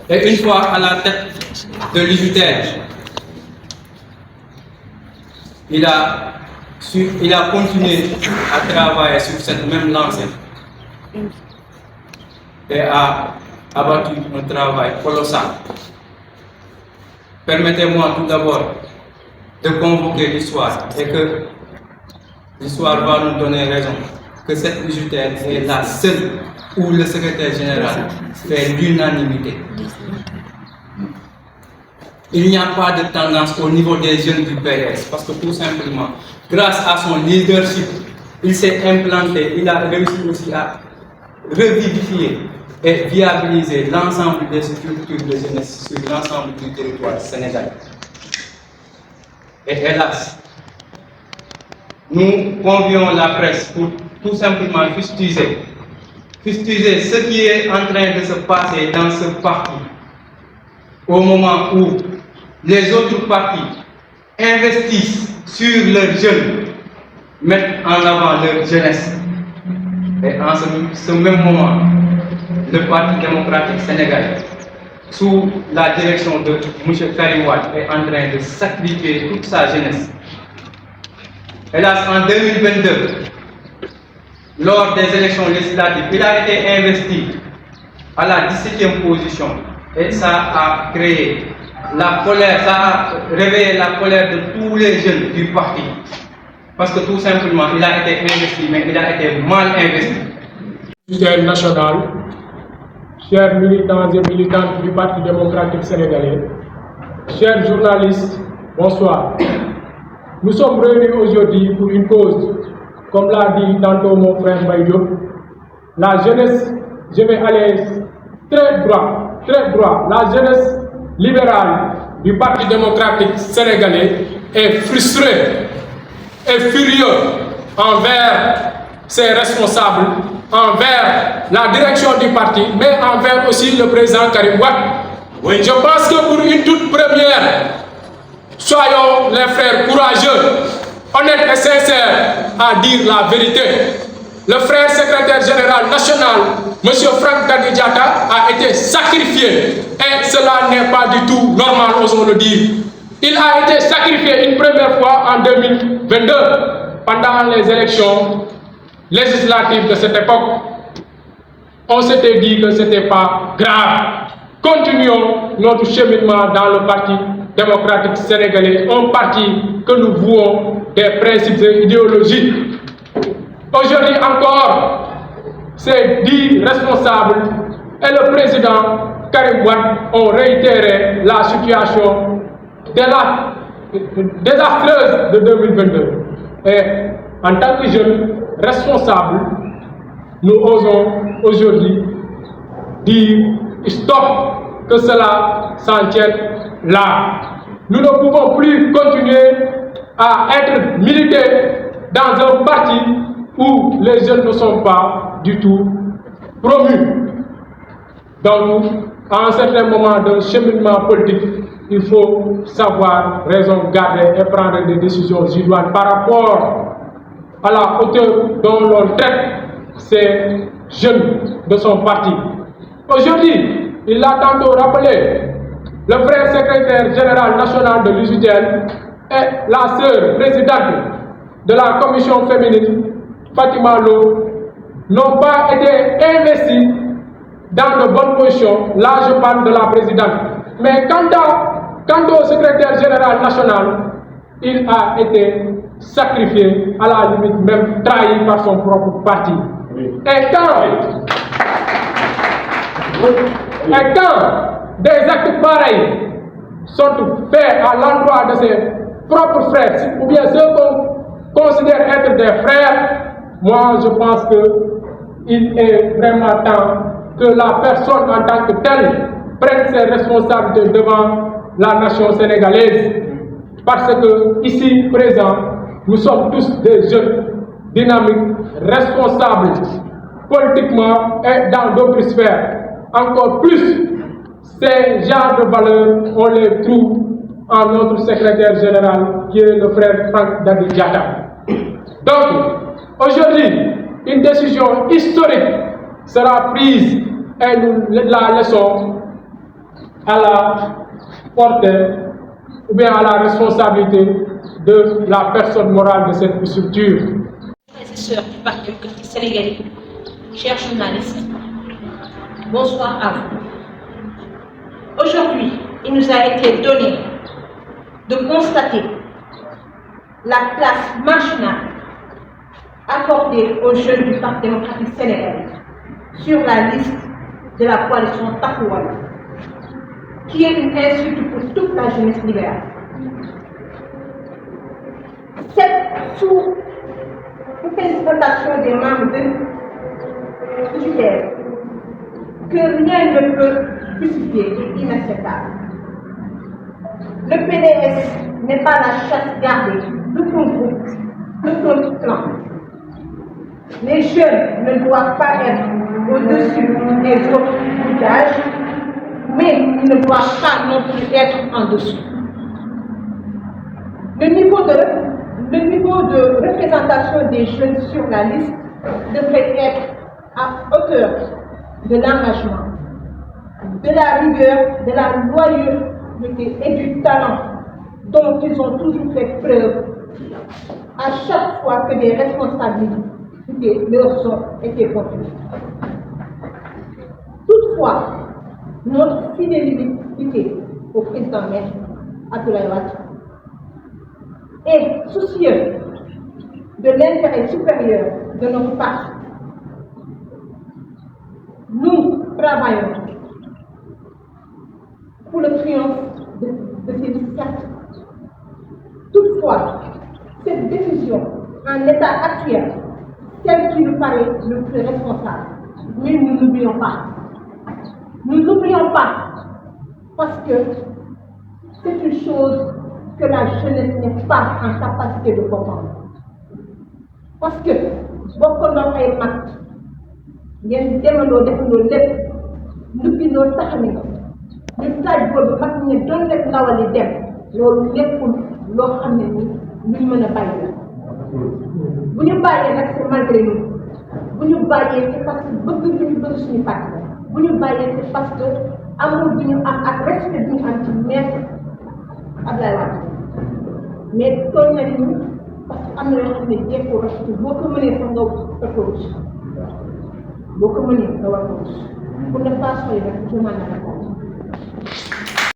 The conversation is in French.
Et une fois à la tête de l'UJTL, il a continué à travailler sur cette même lancée et a abattu un travail colossal. Permettez-moi tout d'abord de convoquer l'histoire et que l'histoire va nous donner raison que cette UJTL est la seule où le secrétaire général fait l'unanimité. Il n'y a pas de tendance au niveau des jeunes du PDS parce que tout simplement, grâce à son leadership, il s'est implanté, il a réussi aussi à revivifier et viabiliser l'ensemble des structures de jeunesse sur l'ensemble du territoire sénégalais. Et hélas, nous convions la presse pour tout simplement fustiger ce qui est en train de se passer dans ce parti au moment où les autres partis investissent sur leurs jeunes, mettent en avant leur jeunesse. Et en ce même moment, le Parti démocratique sénégalais, sous la direction de M. Karim Wade, est en train de sacrifier toute sa jeunesse. Hélas, en 2022, lors des élections législatives, il a été investi à la 17e position et ça a créé la colère, ça a réveillé la colère de tous les jeunes du parti. Parce que tout simplement, il a été investi, mais il a été mal investi. Chers national, chers militants et militantes du Parti démocratique sénégalais, chers journalistes, bonsoir. Nous sommes réunis aujourd'hui pour une cause, comme l'a dit tantôt mon frère Baïdiop, la jeunesse, je vais aller très droit, la jeunesse libérale du Parti démocratique sénégalais est frustrée et furieuse envers ses responsables, envers la direction du parti, mais envers aussi le président Karim Wade. Oui. Je pense que pour une toute première, soyons les frères courageux, honnêtes et sincères à dire la vérité. Le frère secrétaire général national, M. Franck Daddy Diatta, a été sacrifié. Et cela n'est pas du tout normal, osons le dire. Il a été sacrifié une première fois en 2022, pendant les élections législatives de cette époque. On s'était dit que ce n'était pas grave. Continuons notre cheminement dans le Parti démocratique sénégalais, un parti que nous vouons des principes idéologiques. Aujourd'hui encore, ces 10 responsables et le président Karim Wade ont réitéré la situation désastreuse de 2022. Et en tant que jeunes responsables, nous osons aujourd'hui dire stop, que cela s'en tienne là. Nous ne pouvons plus continuer à être milités dans un parti où les jeunes ne sont pas du tout promus. Donc, à un certain moment d'un cheminement politique, il faut savoir raison garder et prendre des décisions idoines par rapport à la hauteur dont l'on traite ces jeunes de son parti. Aujourd'hui, il l'a tantôt rappelé, le frère secrétaire général national de l'UJTL et la sœur présidente de la commission féminine, Fatima Lo, n'ont pas été investis dans de bonnes positions. Là, je parle de la présidente. Mais quant au secrétaire général national, il a été sacrifié, à la limite même trahi par son propre parti. Et quand des actes pareils sont faits à l'endroit de ses propres frères, ou bien ceux qu'on considère être des frères, moi je pense qu'il est vraiment temps que la personne en tant que telle prenne ses responsabilités devant la nation sénégalaise. Parce que ici présents, nous sommes tous des jeunes dynamiques, responsables politiquement et dans d'autres sphères. Encore plus, ces genres de valeurs, on les trouve en notre secrétaire général qui est le frère Franck Daddy Diatta. Donc, aujourd'hui, une décision historique sera prise et nous la laissons à la portée ou bien à la responsabilité de la personne morale de cette structure. Frères et sœurs du Parti démocratique sénégalais, chers journalistes, bonsoir à vous. Aujourd'hui, il nous a été donné de constater la place marginale accordée aux jeunes du Parti démocratique sénégalais sur la liste de la coalition Takuwala, qui est une insulte pour toute la jeunesse libérale. C'est sous présentation des membres de l'UDR que rien ne peut justifier et inacceptable. Le PDS n'est pas la chasse gardée d'aucun groupe, d'aucun clan. Les jeunes ne doivent pas être au-dessus des autres d'âge, mais ils ne doivent pas non plus être en dessous. Le niveau de représentation des jeunes sur la liste devrait être à hauteur de l'engagement, de la rigueur, de la loyauté et du talent dont ils ont toujours fait preuve à chaque fois que des responsabilités leur ont été confiées. Toutefois, notre fidélité au président Maître Abdoulaye Wade est soucieux de l'intérêt supérieur de notre parti. Nous travaillons pour le triomphe de ces initiatives. Toutefois, cette décision, en l'état actuel, celle qui nous paraît le plus responsable, mais nous n'oublions pas. Nous n'oublions pas parce que c'est une chose que la jeunesse n'est pas en capacité de comprendre. Parce que beaucoup d'entre ay mag ngeen demandoo defandoo lépp nduppindoo taxani ko ñu taaj boobu mag ñi doon def ndawali dem loolu léppul loo xam ne ni luñ mën a bàyyi la bu ñu bàyyee nag c'est malgré nous bu ñu bàyyee c'est parce que bëgg ñu bëgg suñu parti bu ñu bàyyee c'est parce que amour bi ñu am ak respect bi ñu am ci maître Abdoulaye Wade mais tooñ nañu parce que am na yoo xam ne jekkoo rafetlu boo ko mënee sax nga war ko rus boo ko mënee nga war ko rus pour ne pas soyez nag je m'en